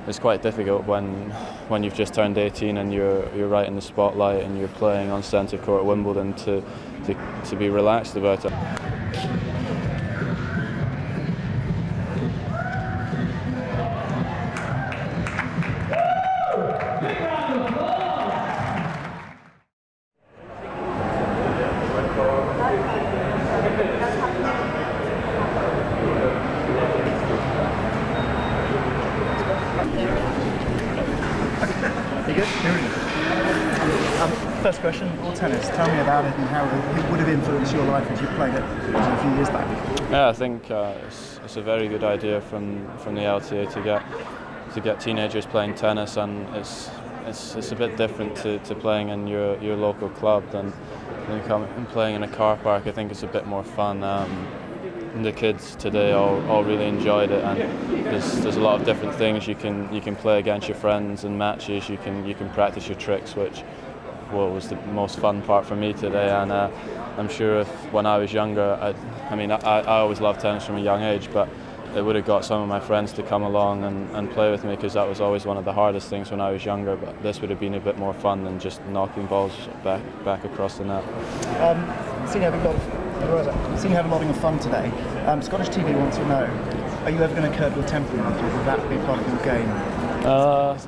it's quite difficult when you've just turned 18 and you're right in the spotlight and you're playing on centre court at Wimbledon to be relaxed about it. First question, all tennis. Tell me about it and how it would have influenced your life if you played it a few years back. Yeah, I think it's a very good idea from the LTA to get teenagers playing tennis, and it's a bit different to playing in your local club than playing in a car park. I think it's a bit more fun. The kids today all really enjoyed it, and there's a lot of different things you can play against your friends in matches. You can practice your tricks, which was the most fun part for me today. And I'm sure if when I was younger, I always loved tennis from a young age, but it would have got some of my friends to come along and play with me, because that was always one of the hardest things when I was younger. But this would have been a bit more fun than just knocking balls back across the net. Seeing you having a lot of fun today, Scottish TV wants to know, are you ever going to curb your temperament? Will that be part of your game?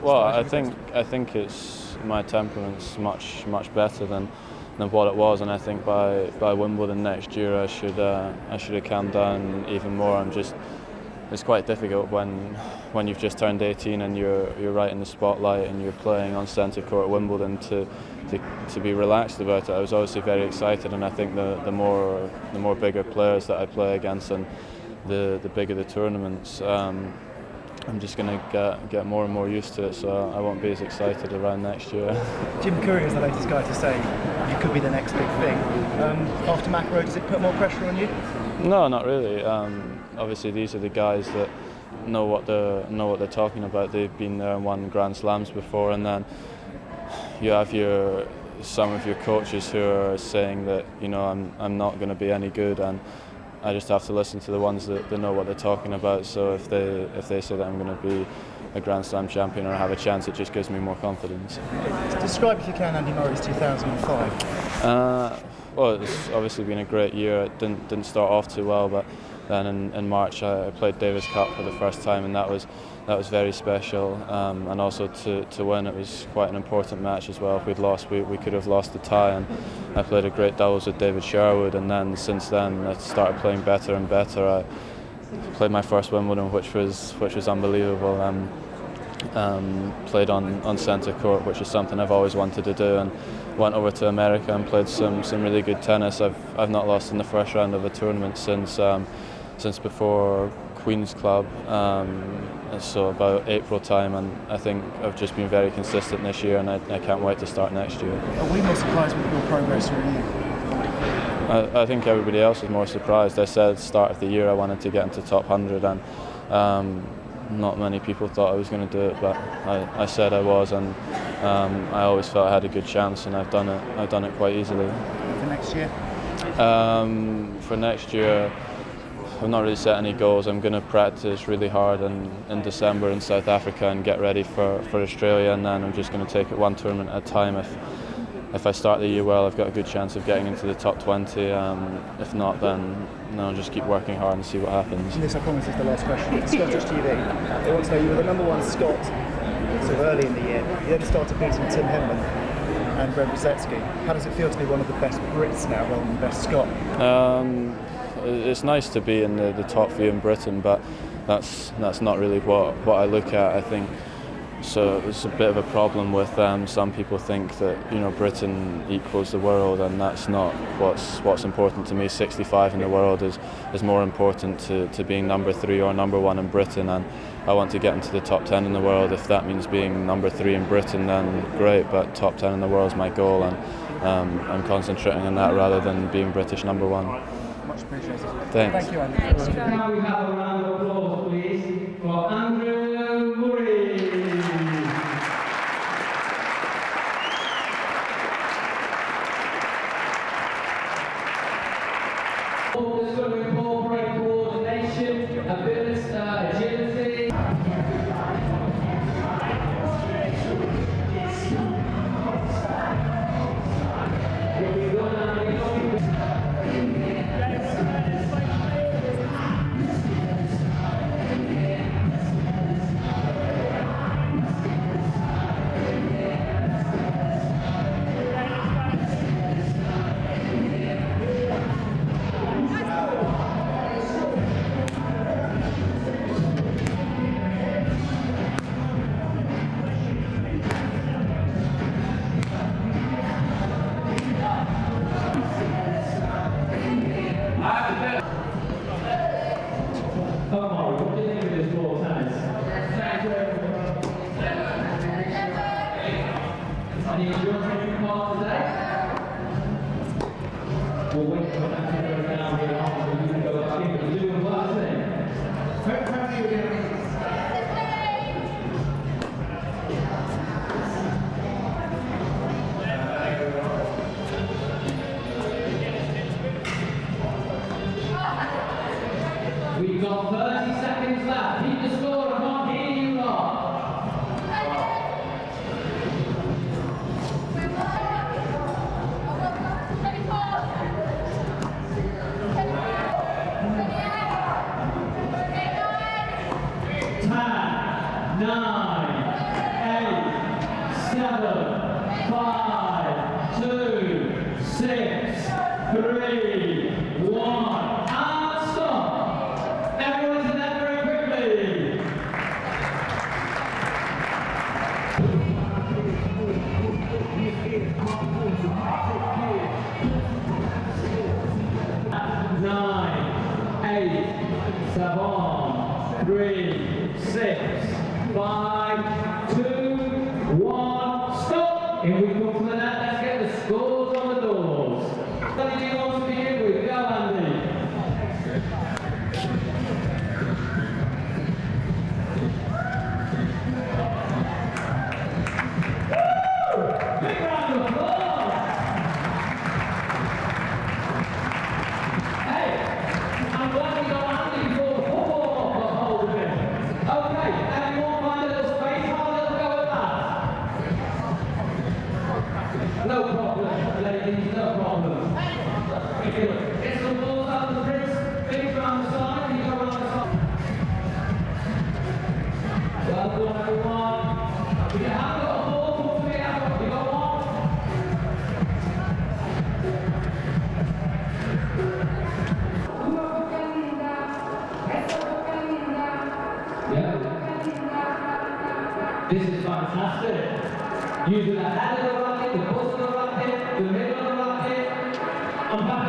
Well, I think it's my temperament's much better than what it was, and I think by Wimbledon next year I should have calmed down even more. It's quite difficult when you've just turned 18 and you're right in the spotlight and you're playing on centre court at Wimbledon to be relaxed about it. I was obviously very excited, and I think the more bigger players that I play against and the bigger the tournaments, I'm just going to get more and more used to it, so I won't be as excited around next year. Jim Courier is the latest guy to say you could be the next big thing. After McEnroe, does it put more pressure on you? No, not really. Obviously, these are the guys that know what they're talking about. They've been there and won Grand Slams before, and then you have some of your coaches who are saying that I'm not going to be any good, and I just have to listen to the ones that know what they're talking about. So if they say that I'm going to be a Grand Slam champion or have a chance, it just gives me more confidence. Describe, if you can, Andy Murray's 2005. Well, it's obviously been a great year. It didn't start off too well, but then in March I played Davis Cup for the first time, and that was very special. And also to win, it was quite an important match as well. If we'd lost, we could have lost the tie. And I played a great doubles with David Sherwood, and then since then I started playing better and better. I played my first Wimbledon, which was unbelievable. Played on centre court, which is something I've always wanted to do, and went over to America and played some really good tennis. I've not lost in the first round of a tournament since before Queen's Club, so about April time, and I think I've just been very consistent this year, and I can't wait to start next year. Are we more surprised with your progress, or are you? I think everybody else is more surprised. I said at the start of the year I wanted to get into top 100, and not many people thought I was going to do it, but I said I was, and I always felt I had a good chance, and I've done it quite easily. For next year? For next year, I've not really set any goals. I'm going to practice really hard in December in South Africa and get ready for Australia, and then I'm just going to take it one tournament at a time. If I start the year well, I've got a good chance of getting into the top 20. If not, then I'll just keep working hard and see what happens. And this, I promise, is the last question. Scottish TV, they want to know you were the #1 Scot so early in the year. You then started beating Tim Henman and Brent Brzezinski. How does it feel to be one of the best Brits now rather than the best Scot? It's nice to be in the top few in Britain, but that's not really what I look at. I think so. It's a bit of a problem with some people think that Britain equals the world, and that's not what's important to me. 65 in the world is more important to being number 3 or number 1 in Britain, and I want to get into the top 10 in the world. If that means being number 3 in Britain, then great, but top 10 in the world is my goal, and I'm concentrating on that rather than being British number 1. Much appreciated. Thanks. Thank you, Andy. Can we have a round of applause, please, for Andrew Murray? It's going to incorporate coordination, ability, agility. Any enjoyment part today? We'll wait for that to go down here after you can go back in, but you're doing well then. Perhaps you're going to We've got 30 seconds left. Keep the score. I can't hear you lot. 10, 9, 8, 7, 5, 2, 6, 3, 1. And stop. Everyone's in there very quickly. Nine, 8, 7, 3, 6, 5, 2, 1. Stop. Here we come to the net. Let's get the scores on the doors. Andy, do you want to begin with? Go, Andy. Big round of applause! Hey, I'm glad we got Andy before the football got hold of him. Okay, everyone find a little space, have a little go at that. No problem, ladies, no problem. Get some balls out of the Prince, big round the side, you go around the side. Well done, everyone. If you haven't got a ball, come to me out. You got one? Yeah. This is fantastic. Using the head of the racket, the bust of the racket, the middle of the racket, and back